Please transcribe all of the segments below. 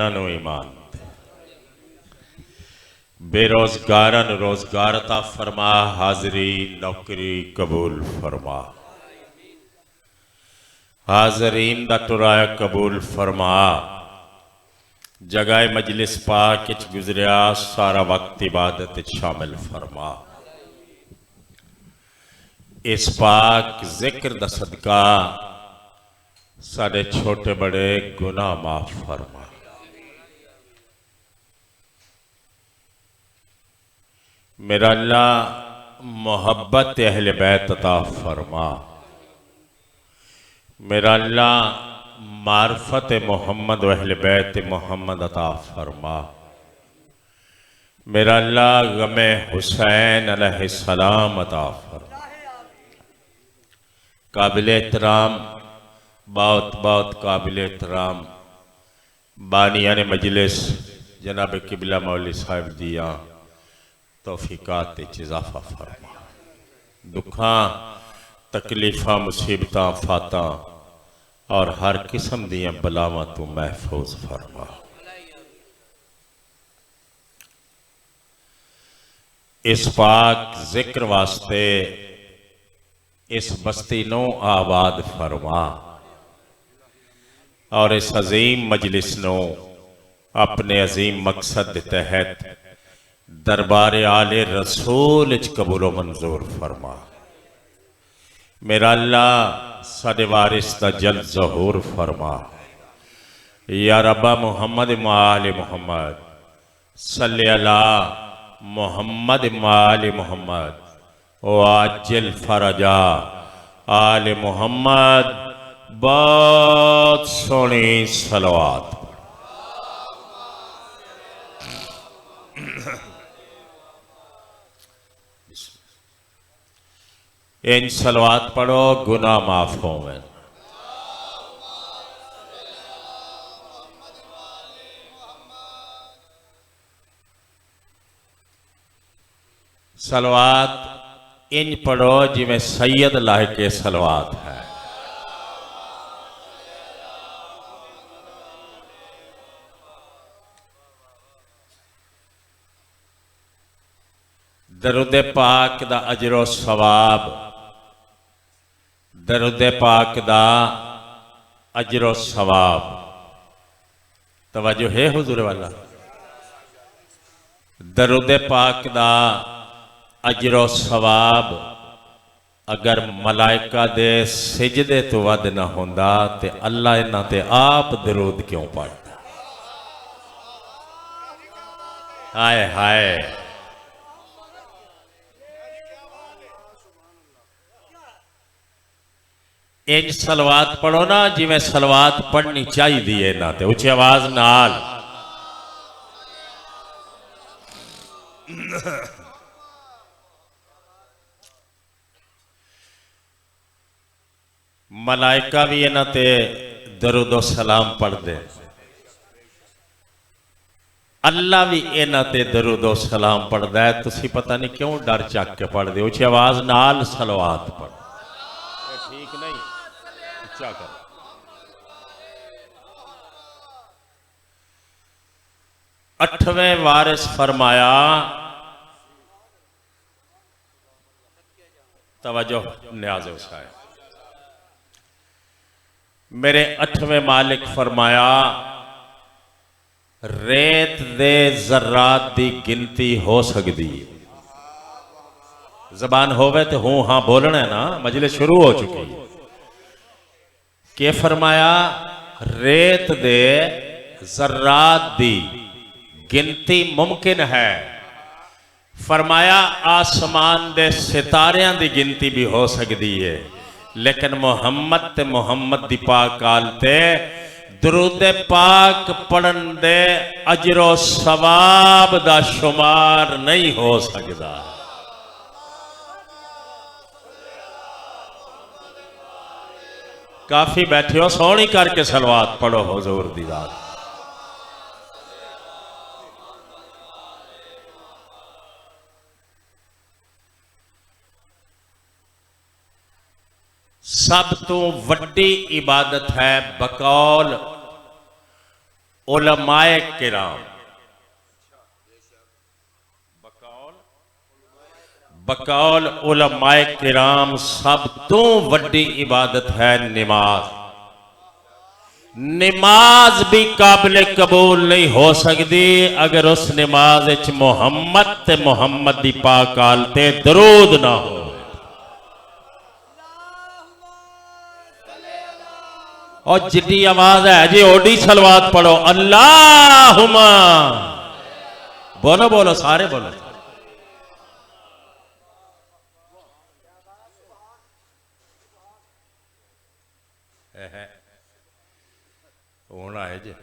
जहाना नु ईमान दे। बेरोजगारन रोजगार अता फरमा, हाजरी नौकरी कबूल फरमा। हाजरीन दा टुराया कबूल फरमा। जगह मजलिस पाक विच गुजरिया सारा वक्त इबादत शामिल फरमा। इस पाक जिक्र दा सदका साडे छोटे बड़े गुनाह माफ फरमा। मेरा अल्लाह मोहब्बत अहले बैत अता फरमा। मेरा अल्लाह मार्फत मोहम्मद अहले बैत मोहम्मद अता फरमा। मेरा अल्लाह गमे हुसैन अलैहिस्सलाम अता फरमा। काबिल एहतराम, बहुत बहुत काबिल एहतराम बानियाने मजलिस जनाब किबला मौली साहिब दिया तौफीकात इजाफा फरमा। दुखा तकलीफा मुसीबत फाता और हर किस्म दियां बलावां तू महफूज फरमा। इस पाक जिक्र वास्ते इस बस्ती नो आबाद फरमा और इस अजीम मजलिस नो अपने अजीम मकसद के तहत दरबार आले रसूल कबूलो मंजूर फरमा। मेरा अल्लाह साडे वारिस दा जल्द ज़हूर फरमा। या रब्बा मुहम्मद माल मुहम्मद सल्ले अला मुहम्मद माल मुहम्मद ओ आजिल फरजा आल मुहम्मद। बहुत सोहनी सलवात। इन सलवात पढ़ो गुनाह माफ होंगे। सलवात इन पढ़ो जिमें सैयद लाह के सलवात है। दरुद पाक दा अजरो सवाब, दरुद पाक दा अजरो सवाब। तवज्जो है हुजूर वाला। दरुद पाक दा अजरो सवाब अगर मलाइका दे सिजदे तो वध ना होंदा ते अल्लाह इन्हां ते आप दरूद क्यों पढ़दा। हाय हाय। इंज सलवात पढ़ो ना जिमें सलवात पढ़नी चाहिए ना ते उच्ची आवाज नाल। मलाइका भी इन्हां ते दरूदो सलाम पढ़दे, अल्लाह भी इन्हां ते दरूदो सलाम पढ़दा है। तुसी पता नहीं क्यों डर चक के पढ़दे। उच्ची आवाज नाल सलवात पढ़। ठीक नहीं, अच्छा कर। अठवें वारिस फरमाया, तवज्जो न्याज़ हुसैन। मेरे अठवें मालिक फरमाया रेत दे जर्रात दी गिनती हो सकती है। जबान होवे तो हूं हां बोलना है ना। मजलिस शुरू हो चुकी है। के फरमाया रेत दे जर्रात दी गिनती मुमकिन है। फरमाया आसमान दे सितारियां दी गिनती भी हो सकती है, लेकिन मोहम्मद ते मोहम्मद दी पाक आल ते दरूद पाक पढ़न दे अजरो सवाब दा शुमार नहीं हो सकता। काफी बैठे हो, सोहनी करके सलवात पढ़ो हुजूर दी रात। सब तो वड्डी इबादत है बकौल उलमाए किराम, बकौल उलमाए किराम सब तो वड्डी इबादत है नमाज। नमाज भी काबिल कबूल नहीं हो सकती अगर उस नमाज विच मुहम्मद ते मुहम्मद दी पाक आल ते दरूद ना हो। और जिद्दी आवाज है जी ओडी सलवात पढ़ो, अल्लाहुम्मा, बोलो बोलो सारे बोलो। होना है जी,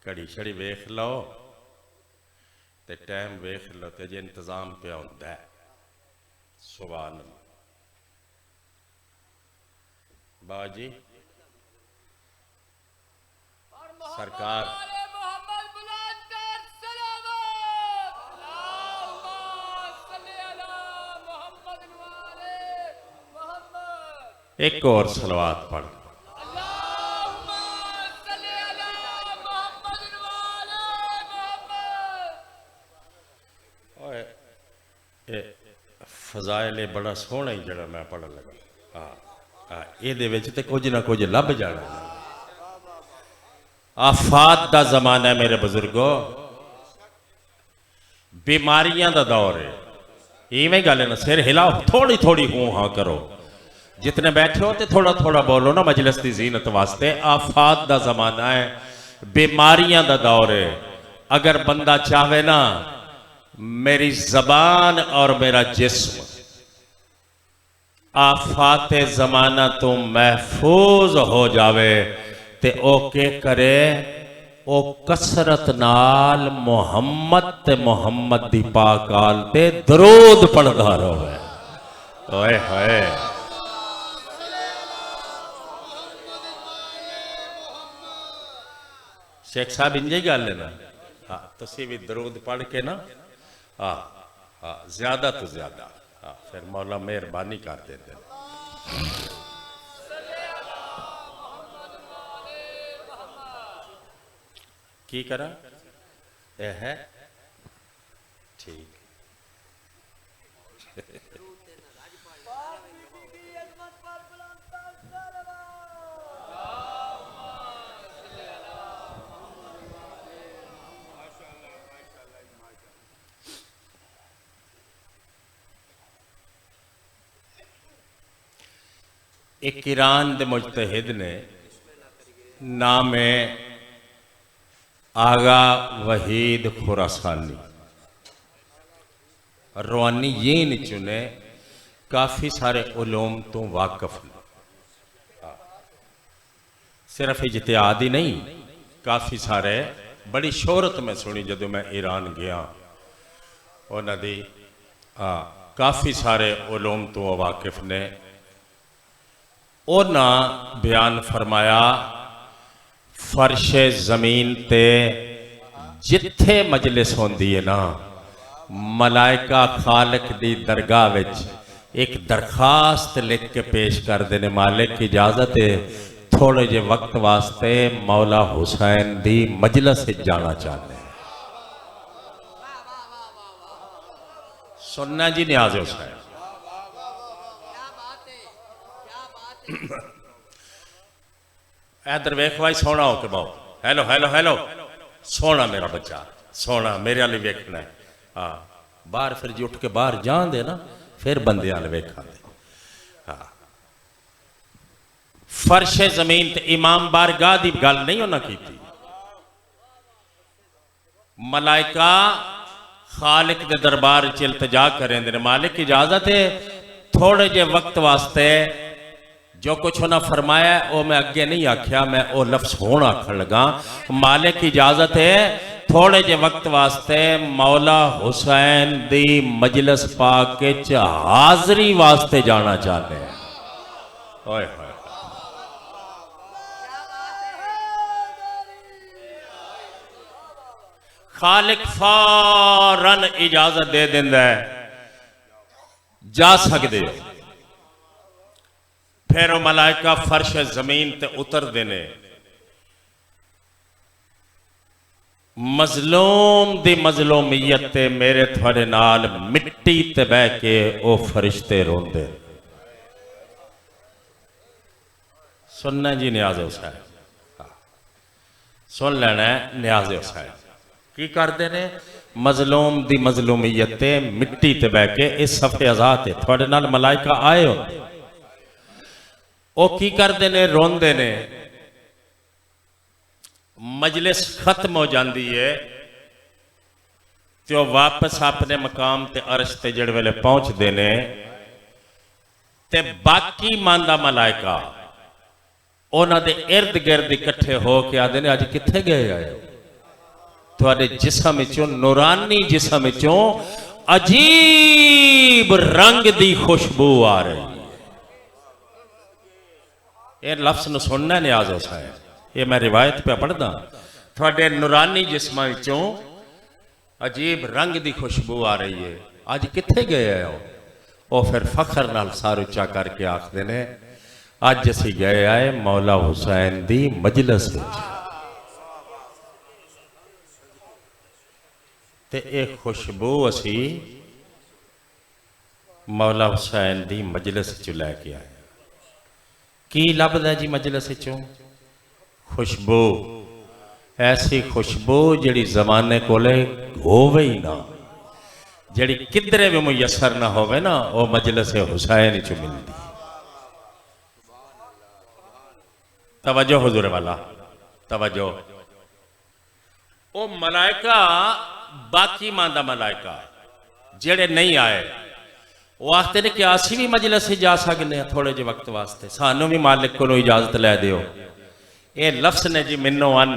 घड़ी छड़ी वेख लो ते टाइम वेख लो ते जे इंतजाम पे होंदा है। सुभान अल्लाह। बाजी सरकार एक और सलवात पढ़। फजाइल बड़ा सोहना ही जरा मैं पढ़न लगा। हाँ ये कुछ ना कुछ लभ जाना। आफात का जमाना है मेरे बुजुर्गो, बीमारियां का दौर है। इवें गल है ना, सिर हिलाओ, थोड़ी थोड़ी हूं हाँ करो, जितने बैठे हो तो थोड़ा थोड़ा बोलो ना मजलिस की जीनत वास्ते। आफात का जमाना है, बीमारियां का दौर है। अगर बंदा चाहे ना मेरी जबान और मेरा जिस्म आफात जमाना तो महफूज हो जावे ते ओ के करे, ओ कसरत नाल मुहम्मद ते मुहम्मद दी पाक आल ते दरूद पढ़दा रहे। ओए होए शेख साहब इंज गल है ना। हाँ तुसी भी दरूद पढ़ के ना, हाँ हाँ ज्यादा तो ज्यादा, हाँ फिर मौला मेहरबानी कर देते। की करा यह है ठीक। एक ईरान के मुजतहिद ने नाम है आगा वहीद खुरासानी, रवानी ये नहीं चुने, काफ़ी सारे उलूम तो वाकफ ने। सिर्फ इज्तिहाद ही नहीं, काफ़ी सारे बड़ी शोहरत में सुनी जदों मैं ईरान गया। उन्होंने काफ़ी सारे उलूम तो वाकिफ ने। उन्हें बयान फरमाया फर्शे जमीन ते जिथे मजलिस होंदी है ना, मलाइका खालिक दी दरगाह विच एक दरखास्त लिख के पेश करते हैं, मालिक की इजाजत है थोड़े जे वक्त वास्ते मौला हुसैन दी मजलिस जाना चाहते हैं। सुनना जी न्याज हुसैन। इधर वेख भाई, सोना हो के बहु, हेलो हेलो हेलो, सोना मेरा बच्चा, सोना मेरे वाली वेखना है। हाँ बाहर फिर जी उठ के बाहर जान दे ना, फिर बंदे वाले वेखा दे। हाँ फर्शे जमीन ते इमाम बारगाह की गल नहीं उन्हें की। मलाइका खालिक के दरबार च इल्तजा करेंदे, मालिक इजाजत है थोड़े जे वक्त वास्ते जो कुछ उन्हें फरमाया वो मैं अगे नहीं आख्या, मैं वो लफ्ज होना आखन लगा। मालिक की इजाजत है थोड़े जे वक्त वास्ते मौला हुसैन दी मजलिस पाक के हाजरी वास्ते जाना चाहते हैं। ओए होए खालिक फौरन इजाजत दे देंदा है, जा सकते हो। फिर वो मलाइका फर्श जमीन ते उतर देने, मजलूम दी मजलूमियत ते मेरे थोड़े नाल मिट्टी ते बह के ओ फरिश्ते रोंदे। सुनना जी नियाज़ हुसैन, सुन लेना नियाज़ हुसैन की करते ने। मजलूम दी मजलूमियत ते मिट्टी ते बह के इस सफ़े आज़ाद है थोड़े नाल मलाइका आए हो, ओ की करते ने, रोंदे ने। मजलिस खत्म हो जाती है तो वापस अपने मकाम ते अर्श ते जिहड़े वेले पहुंचते ने ते बाकी मांदा मलाइका उन्हां दे इर्द गिर्द इकट्ठे हो के आते ने अज कित्थे गए आए हो? तुहाडे जिस्म विचों, नूरानी जिस्म विचों अजीब रंग दी खुशबू आ रही है। ये लफ्ज़ नूं सुनना नियाज़ हुसैन, ये मैं रिवायत पे पढ़दा। थोड़े नूरानी जिस्मां विचों अजीब रंग दी खुशबू आ रही है, अज कित्थे गए हो? वो फिर फखर नाल सार उच्चा करके आखदे ने अज असी गए आए मौला हुसैन दी मजलिस विच। ते ये खुशबू असी मौला हुसैन दी मजलिस च लैके आए। की लभदा जी मजलिस चों? खुशबू, ऐसी खुशबू जिहड़ी जमाने कोले होवे ही ना, जिहड़ी किधरे भी मुयसर ना होवे ना, वो मजलिस हुसैन च मिलदी। तवज्जो हुजूर वाला, तवज्जो। वो मलाइका बाकी मांदा मलाइका जेड़े नहीं आए वो आखते ने कि असी भी मजलिस से जा सकते हैं थोड़े जे वक्त वास्ते, सानू भी मालिक को इजाजत लै दिओ। ये लफ्ज़ ने जी मिन्नो अन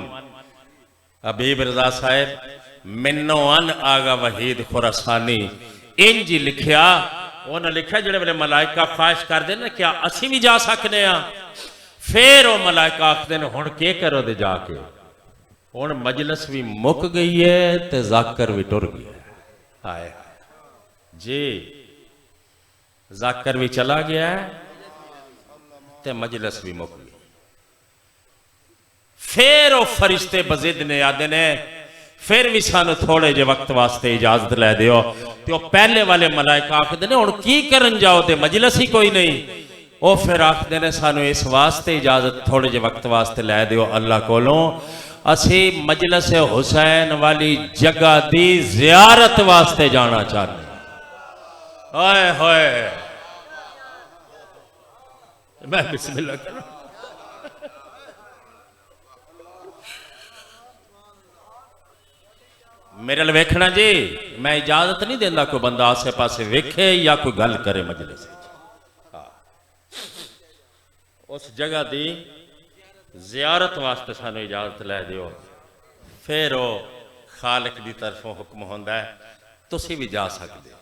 हबीब रजा साहब, मिन्नो अन आगा वहीद खुरासानी इंज ही लिखिया। उन्हें लिखा जेड़े वेले मलाइका ख्वाहिश करते ना क्या असी भी जा सकते हैं, फिर वो मलाइका आखते ने हुण के करो दे जाके। हुण मजलिस भी मुक गई है ते जाकर भी टुर गया। हाय जी, जाकर भी चला गया ते मजलिस भी मुक गई। फिर वो फरिश्ते बजिद ने आदे ने फिर भी सानू थोड़े जे वक्त वास्ते इजाजत लै दिओ। तो पहले वाले मलाइका आखदे ने हुण की करन जाओ ते मजलिस ही कोई नहीं। वो फिर आखदे ने सानू इस वास्ते इजाजत थोड़े जे वक्त वास्ते लै दिओ अल्लाह कोलों, असी मजलिस हुसैन वाली जगह दी जियारत वास्ते जाना चाहते। हाय हाय, मैं बिस्मिल्लाह करूं। मेरे लिए वेखना जी, मैं इजाजत नहीं देंदा कोई बंदा आसे पासे वेखे या कोई गल करे मजलिस। उस जगह दी जियारत वास्ते सानू इजाजत लै दिओ। फिर वो खालिक दी तरफों हुक्म होंदा है तुसी भी जा सकते।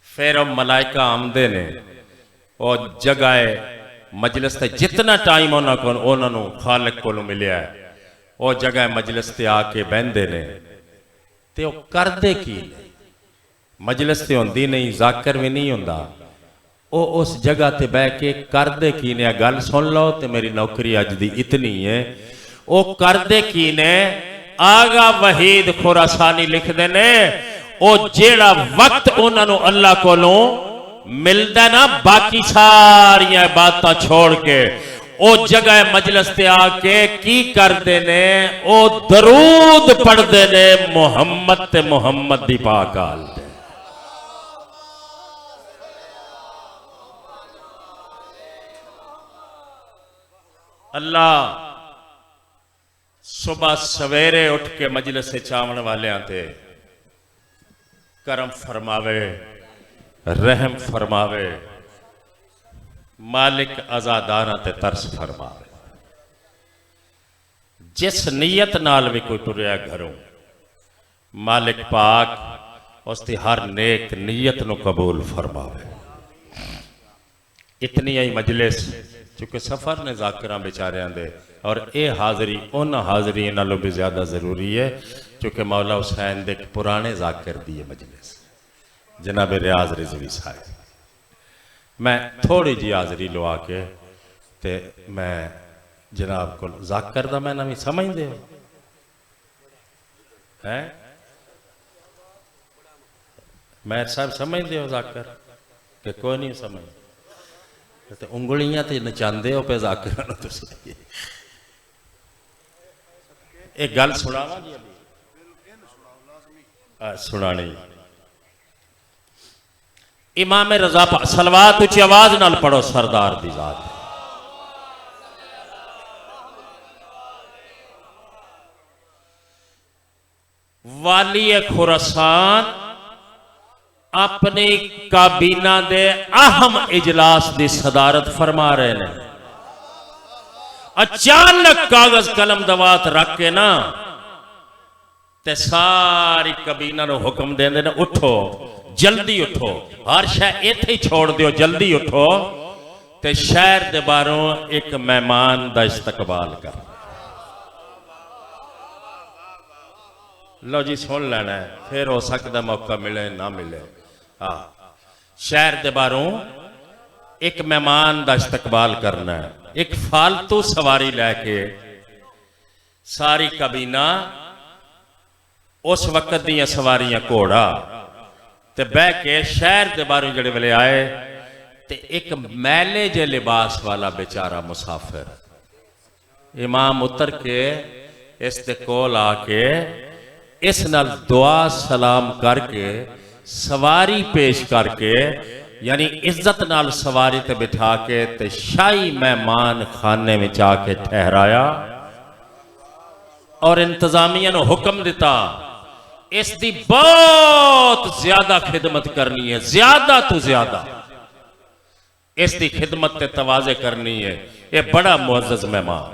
फिर वो मलाइका आमदे ने, वो जगह मजलिस ते जितना टाइम उन्होंने खालिक को मिलिया है, वो जगह मजलिस ते आके बहते ने ते वो करदे की ने। मजलिस ते होंदी नहीं, जाकर भी नहीं होंदा, वो उस जगह ते बह के करदे की ने। गल सुन लो तो मेरी नौकरी अज दी इतनी है। वो करदे की ने, आगा वहीद खुरासानी लिखदे ने, वो जेड़ा वक्त उन्होंने अल्लाह कोलों मिलदा ना बाकी सारिया बातां छोड़ के, वो जगह मजलिस ते आके की करते ने, वो दरूद पढ़ते ने मुहम्मद ते मुहम्मद दी पाक आल दे। अल्लाह सुबह सवेरे उठ के मजलिस चावण वाले ते करम फरमावे, रहम फरमावे, मालिक आजादाना ते तरस फरमावे। जिस नीयत नाल भी कोई टुरिया घरों, मालिक पाक उसकी हर नेक नीयत नूं कबूल फरमावे। इतनी ही मजलिस चूंकि सफ़र ने जाकिर बेचारियां दे, और ये हाज़री उन हाज़री नालों भी ज़्यादा ज़रूरी है चूँकि मौला हुसैन दे पुराने जाकिर दी है मजलिस, जनाब रियाज रिजवी साहब। मैं थोड़ी जी हाज़री लवा के ते मैं जनाब को जाकिर दा मैं भी समझते हो है। मैं साहब समझते हो जाकर कि कोई नहीं समझ, तो उंगलियां तो नचाते हो पे जाकर। एक गल सुनावा जी, सुनानी। इमाम रजा सलवात उच्ची आवाज नाल पढ़ो सरदार दी जात। वाली खुरासान अपनी काबीना दे अहम इजलास की सदारत फरमा रहे हैं। अचानक कागज कलम दवात रख के ना ते सारी काबीना को हुक्म देंदे ने, उठो जल्दी उठो, हर शह इत्थे ही छोड़ दियो, जल्दी उठो ते शहर दे बाहरों एक मेहमान का इस्तकबाल कर। लो जी सुन लेना है, फिर हो सकता मौका मिले ना मिले। हाँ, शहर के बाहरों एक मेहमान का इस्तकबाल करना है। एक फालतू सवारी लैके सारी काबीना, उस वक्त दियां सवारियां घोड़ा ते बह के शहर के बाहरों जड़े वेले आए, ते एक मैले जे लिबास वाला बेचारा मुसाफिर इमाम उतर के इस दे कोल आके इस नाल दुआ सलाम करके सवारी पेश करके, यानी इज्जत नाल सवारी ते बिठा के ते शाही मेहमान खाने में आके ठहराया और इंतजामिया ने हुक्म दिता इसकी बहुत ज्यादा खिदमत करनी है, ज्यादा तो ज्यादा इसकी खिदमत ते तवाजे करनी है। ये बड़ा मुअज़्ज़ज़ मेहमान।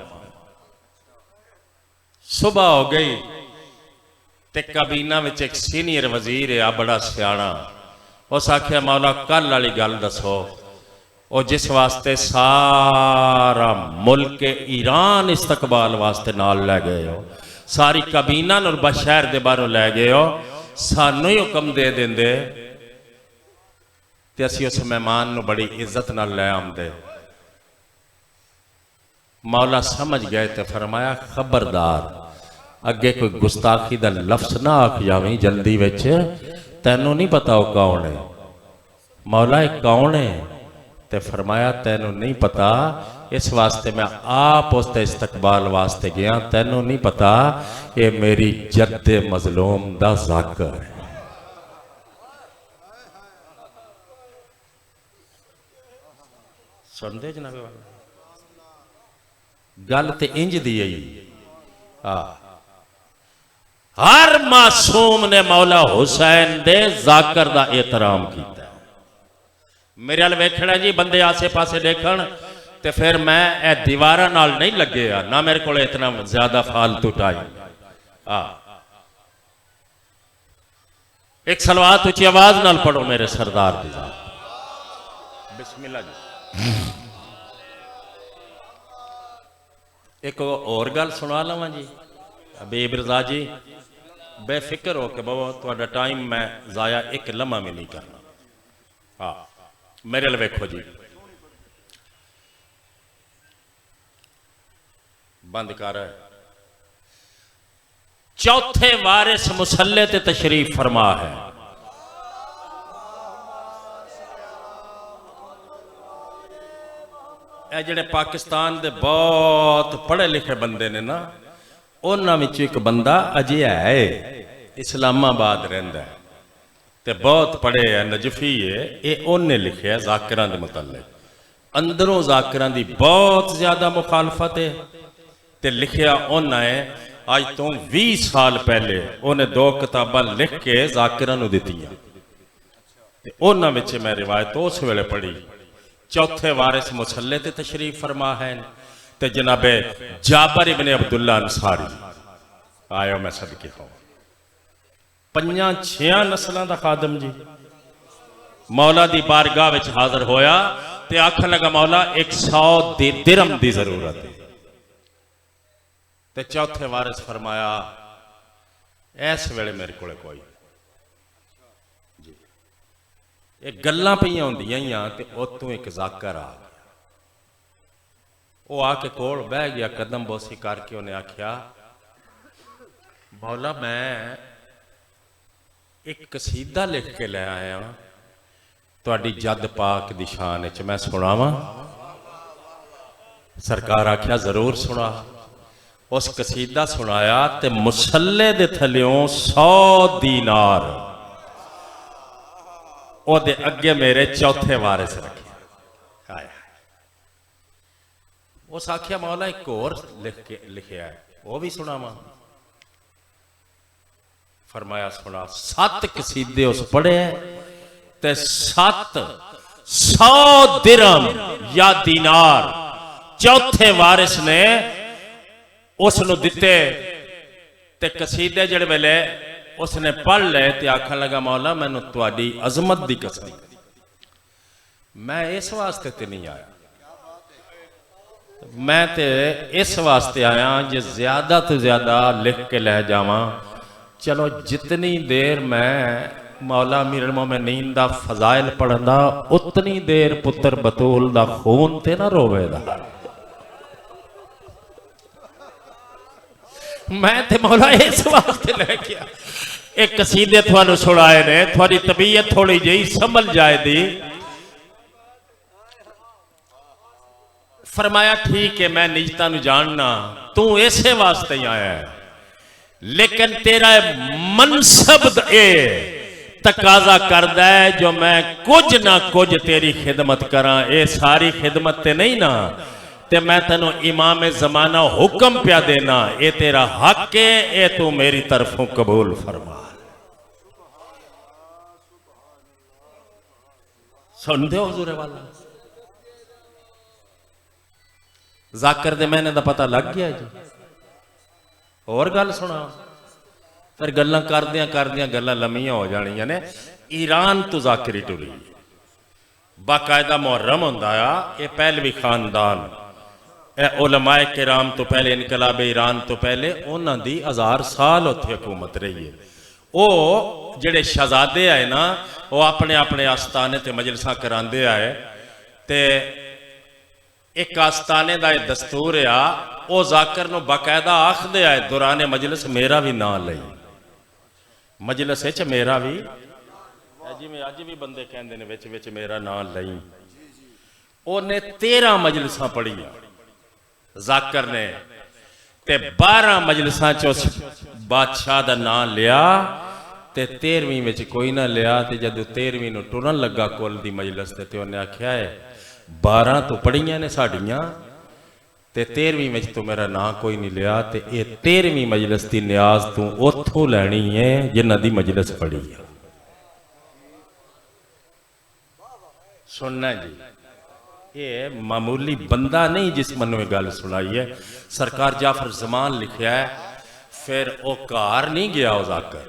सुबह हो गई ते काबीना में एक सीनियर वजीर है, बड़ा सियाना। उस आख्या मौला कल वाली गल दसो, और जिस वास्ते सारा मुल्क ईरान इस्तकबाल वास्ते नाल लै गए हो, सारी काबीना शहर के बाहरों लै गए हो, सानू ही हुक्म दे देंदे ते असीं उस मेहमान नूं बड़ी इज्जत नाल लै आंदे। मौला समझ गए ते फरमाया खबरदार अगे कोई गुस्ताखी का लफ्ज ना आख जावी जल्दी विच, तैनू नहीं पता वो कौन है। मौला कौन है? ते फरमाया तैनू नहीं पता, इस वास्ते मैं आप उसके इस्तकबाल वास्ते गया, तैनू नहीं पता ये मेरी जद्दे मजलूम दा ज़ाकर है। सुनते जनाब गल तो इंज दी है। हर मासूम ने मौला हुसैन दे ज़ाकर दा एहतराम किया। मेरे वाल वेखना जी, बंदे आसे पासे देखण ते फिर मैं ए दीवारां नाल नहीं लगे, ना मेरे को इतना ज्यादा फालतू टाइम। एक सलवात उच्ची आवाज नाल पढ़ो मेरे सरदार दी जात। बिस्मिल्लाह जी। एक और गल सुना लवां जी, हबीब रजा जी बेफिक्र हो के बहु, तुहाडा टाइम मैं जाया एक लम्हा भी नहीं करना। हाँ मेरे लिए वेखो जी, बंद कर। चौथे वारिस मुसल्ले ते तशरीफ फरमा है। ए जिहड़े पाकिस्तान दे बहुत पढ़े लिखे बंदे ने ना, उन्हां विच एक बंदा अजिहा है, इस्लामाबाद रहिंदा है ते बहुत पढ़े है, नजफी है। ये उन्हें लिखे है ज़ाकिरां दे मुतल्लिक। अंदरों ज़ाकिरां दी बहुत ज्यादा मुखालफत है ते लिखिया उन्हें है अज तो 20 साल पहले उन्हें 2 किताबां लिख के ज़ाकिरां नूं दित्तियां। उन्हां विच मैं रिवायत उस वेले पढ़ी। चौथे वारिस मुसल्ले ते तशरीफ फरमा है ते जनाबे जाबर इब्ने अब्दुल्ला अंसारी आयो, मैं सदके हो 5-6 नस्लों का खादम जी मौला दी बारगाह विच हाजिर होया ते आखन लगा मौला 100 दिरहम की जरूरत है। ते चौथे वारिस फरमाया इस वेले मेरे को कोई जी, ये गल्लां पईयां होंदियां ते उतों एक ज़ाकर आ गया। वो आके कोल बह गया, कदम बोसी करके उन्हें आख्या मौला मैं एक कसीदा लिख के ले आया तुहाडी जद पाक दी शान च, मैं सुनावा? सरकार आख्या जरूर सुना। उस कसीदा सुनाया ते मुसल्ले दे थल्यों 100 दीनार ओदे अगे मेरे चौथे वारिस रखे। उस आख्या मौला एक होर लिखिया है, वो भी सुनावा? फरमाया सुना। 7 कसीदे उस पढ़े ते 700 दिरहम या दीनार चौथे वारिस ने उसनु दिते। ते कसीदे जिहड़े वेले उसने पढ़ ले ते आखन लगा मौला मैनू तुहाडी अजमत दी कसम, मैं इस वास्ते ते नहीं आया, मैं ते इस वास्ते आया जे ज्यादा तो ज्यादा लिख के लै जावां। चलो जितनी देर मैं मौला अमीरुल मोमिनीन दा फजाइल पढ़दा उतनी देर पुत्र बतूल दा खून ते ना रोवेदा। मैं ते मौला इस वास्ते लेके एक कसीदे थानू सुनाए ने, थोड़ी तबीयत थोड़ी जी संभल जाए दी। फरमाया ठीक है मैं निजता नू जानना, तू इसे वास्ते ही आया है, लेकिन तेरा मनसब ए तकाजा करदा है जो मैं कुछ ना कुछ तेरी खिदमत करा। ये सारी खिदमत ते नहीं ना, ते मैं तेनों इमाम जमाना हुक्म पिया देना, ये तेरा हक है, ये तू मेरी तरफों कबूल फरमा। सुन दे हुजूर वाला जाकर दे मैंने दा पता लग गया जी। और गल सुना, फिर गल्लां करदियां करदियां गल्लां लम्मियां हो जानियां ने। ईरान तो जाकिरी टुरी बाकायदा मुहर्रम होंदा आ। ये पहलवी खानदान उलमाए किराम तो पहले, इनकलाब ईरान तो पहले उन्हां दी 1000 साल उत्थे हुकूमत रही है। वो जेड़े शहजादे आए ना, वो अपने अपने आस्थाने ते मजलिसां करांदे आए। ते एक आस्थाने का यह दस्तूर आ, वो जाकर नूं बाकायदा आखदे आए दौराने मजलिस मेरा भी नाम लई, मजलिस मेरा भी, जिवें अज भी बंदे कहंदे ने विच विच मेरा नाम लई। उन्हें 13 मजलिसां पढ़ियां जाकर ने, ते 12 मजलिसां च उस बादशाह दा नाम लिया, ते 13वीं विच कोई ना लिया। ते जदों 13वीं नूं टुरन लगा कुल दी मजलिस ते उन्हें आख्या है 12 तो पढ़ियां ने साड़ियां, ते 13वीं में तो मेरा नाम कोई नहीं लिया। ते ये 13वीं मजलिस की न्याज तू उथों लैनी है जिन्हां दी मजलिस पढ़ी है। सुनना जी, ये मामूली बंदा नहीं जिस मनु गल सुनाई है। सरकार जाफर जमान लिखा है, फिर वो घर नहीं गया जाकर,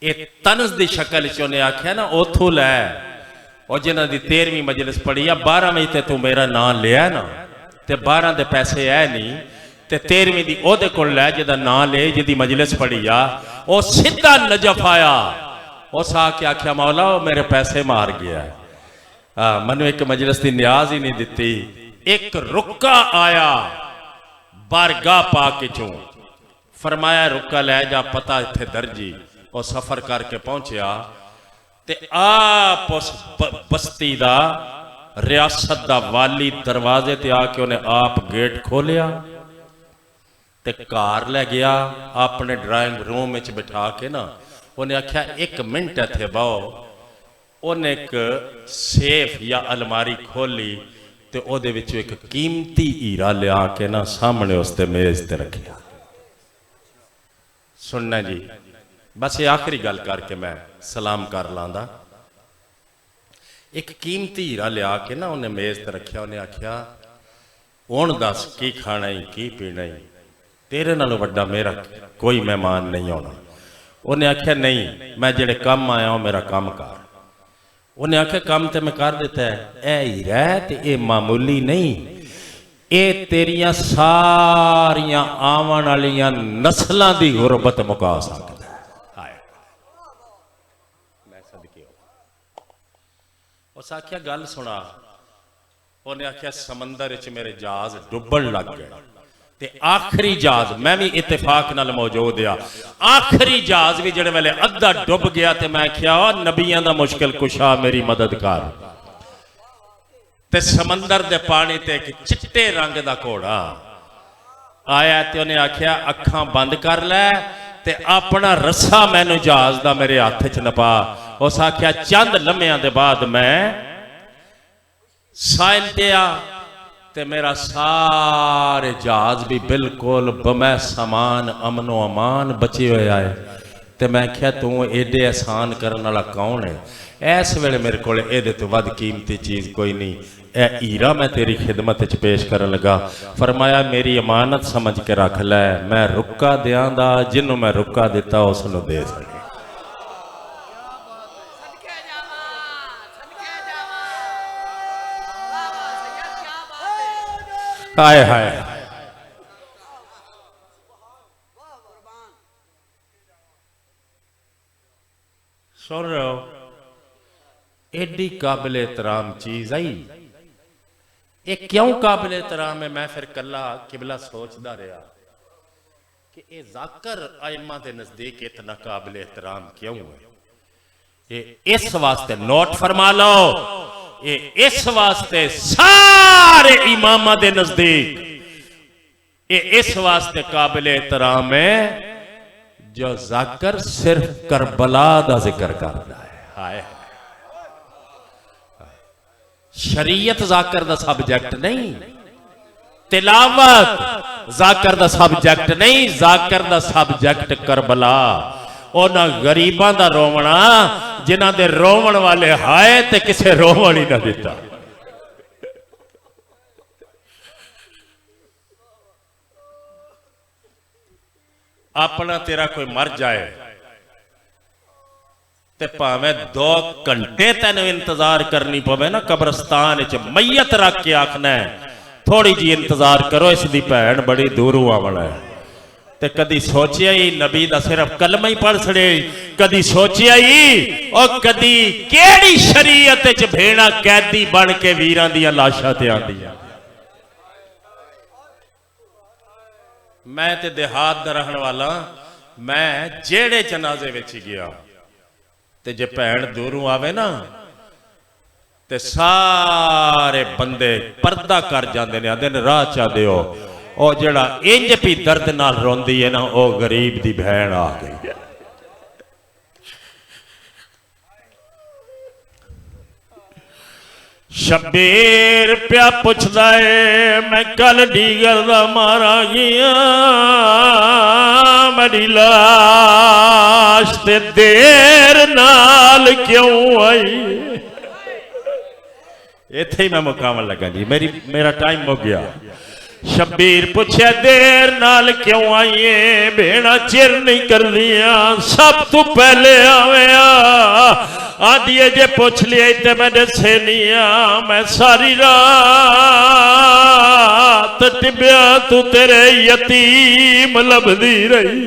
ये तनस की शक्ल च उन्हें आख्या ना उथों लै, और जिन्हों की 13वीं मजलिस पढ़ी आ। 12 में तो तू मेरा नाम लिया ना, ते 12 के पैसे है नहीं, ते 13वीं की ओदे कोल लै जिहदा नाम ले, जिहदी मजलिस पढ़ी आ। वो सीधा नजफ आया, उस आके आख्या मौला वो मेरे पैसे मार गया, मैनू एक मजलिस की न्याज ही नहीं दिती। एक रुक्का आया बारगाह पाक चों, फरमाया रुक्का लै जा, पता इत्थे दर्जी। और सफर करके पहुंचा ते आप उस बस्ती दा रियासत दा वाली दरवाजे ते आके उन्हें आप गेट खोलिया ते घर लै गया अपने ड्राइंग रूम में बिठा के ना। उन्हें आख्या 1 मिनट इत्थे बहो। उन्हें एक सेफ या अलमारी खोली ते ओदे विचों एक कीमती हीरा लिया के ना सामने उसते मेज ते रखिया। सुनना जी, बस ये आखिरी गल करके मैं सलाम कर लांदा। एक कीमती हीरा लिया के ना उन्हें मेज ते रखिया। उन्हें आख्या हुण दस की खाना ही की पीना ही, तेरे नालों वड्डा मेरा कोई मेहमान नहीं आना। उन्हें आख्या नहीं, मैं जेड़े कम आया हूँ मेरा काम कर। उन्हें आख्या काम तो मैं कर दिता है, ए हीरा ते ये मामूली नहीं, ये तेरिया सारिया आवन वालियां नस्लों की गुरबत मुका सकता। उस आख्या गल सुना। उन्हें आख्या समंदर च मेरे जहाज डुबन लग गए, ते आखिरी जहाज मैं भी इत्तेफाक नाल मौजूद आ। आखिरी जहाज भी जिहड़े वेले अद्धा डुब गया ते मैं क्या नबियां दा मुश्किल कुशा मेरी मदद कर। ते समंदर दे पानी ते एक चिट्टे रंग दा घोड़ा आया ते उन्हें आख्या अखां बंद कर लै ते अपना रस्सा मैनू जहाज दा मेरे हथ च नपा। उस आख्या चंद लम्हियां दे बाद मैं साहिल ते आ ते मेरा सारे जहाज भी बिल्कुल बमै समान अमनो अमान बचे हुए आए। ते मैं क्या तू एडे एहसान करने वाला कौन है? इस वेले मेरे को ये तो वध कीमती चीज़ कोई नहीं, ए हीरा मैं तेरी खिदमत च पेश करन लगा। फरमाया मेरी अमानत समझ के रख लै, मैं रुक्का दियांदा जिन्हों मैं रुक्का दिता उसनों दे सके। हाय हाय सुन रहे हो? एडी काबिल एहतराम चीज आई, ये क्यों काबिल एहतराम है? मैं फिर कला किबला सोचता रहा कि ये जाकर आइमा के नजदीक इतना काबिल एहतराम क्यों है। ये इस वास्ते नोट फरमा लो, ये इस वास्ते सारे इमामा के नजदीक ये इस वास्ते काबिल एहतराम है जो जाकर सिर्फ करबला का जिक्र करता है। हाय शरीयत जाकर दा सब्जेक्ट नहीं, तिलावत जाकर दा सब्जेक्ट नहीं, जाकर दा सब्जेक्ट करबला। उन्हां गरीबां दा रोवना जिन्हां दे रोवण वाले हाय ते किसे रोवण ही ना दिता। अपना तेरा कोई मर जाए ते भावें 2 घंटे तेन इंतजार करनी पवे ना कब्रस्तान च मैयत रख के आखना है थोड़ी जी इंतजार करो इसकी भैन बड़ी दूरों आवना है। ते कदी सोचिया ही नबी दा सिर्फ कलमा ही पढ़ छड़े, कदी सोचिया ही और कदी केड़ी शरीयत च भेड़ा कैदी बन के वीरां दियां लाशां ते आंदियां। मैं ते देहात दा रहन वाला, मैं जेड़े जनाजे विच गया ते जे भैन दूरों आवे ना ते सारे बंदे पर्दा कर जाते हैं, आते राह चा दिओ और जड़ा इंज भी दर्द नाल रोंदी है ना वो गरीब दी भैन आ गई है। शब्बीर प्या पुछदा है मैं कल डीगर दा मारा गया, मेरी लाश ते देर नाल क्यों आई। इत्थे ही मैं मुकावन लगा जी, मेरा टाइम हो गया। शब्बीर पूछे देर नाल क्यों आईए, भेड़ा चिर नहीं कर दिया सब तू पहले आवेया। आदि जे पूछ लिया तो मैं दसे नहीं आ, मैं सारी रात टिब्या तू तेरे यतीम लभदी रही।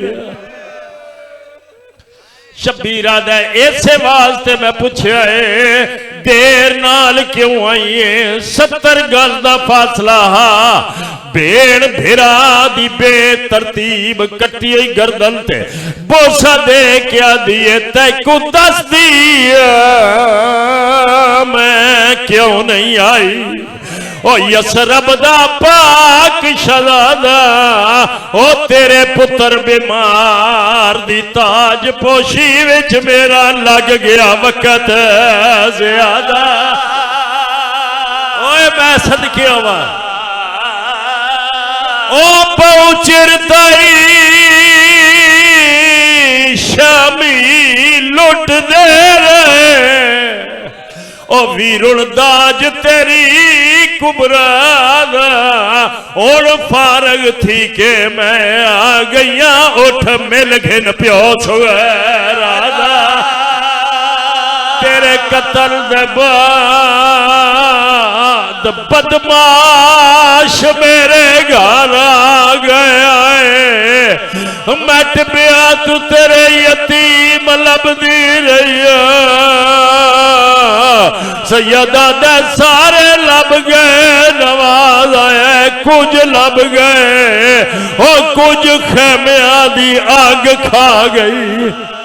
शब्बीरा दे इसे वास्ते मैं पूछया है देर नाल क्यों आईए, 70 गज दा फासला भेड़ भेरा दी बेतरतीब कट्टी हुई गर्दन ते बोसा दे क्या दिए तैकू दस दिया मैं क्यों नहीं आई। ओ यसरब दा पाक शहजादा ओ तेरे पुत्र बीमार दी ताज पोशी विच मेरा लग गया वक्त ज्यादा। ओए मैं सदके आवां ओ पहुंचरताई शामी लुट दे रहे ओ वीरुण दाज तेरी कुबरा और फारग थी के मैं आ गईया उठ मिल घिन प्यो राजा तेरे कतल दे बाद बदमाश मेरे घर आ गया है। मट पिया तू तेरे यतीम लभदी रही सैयदा दे सारे लब गए नवाज आया, कुछ लब गए और कुछ खैमिया दी अग खा गई।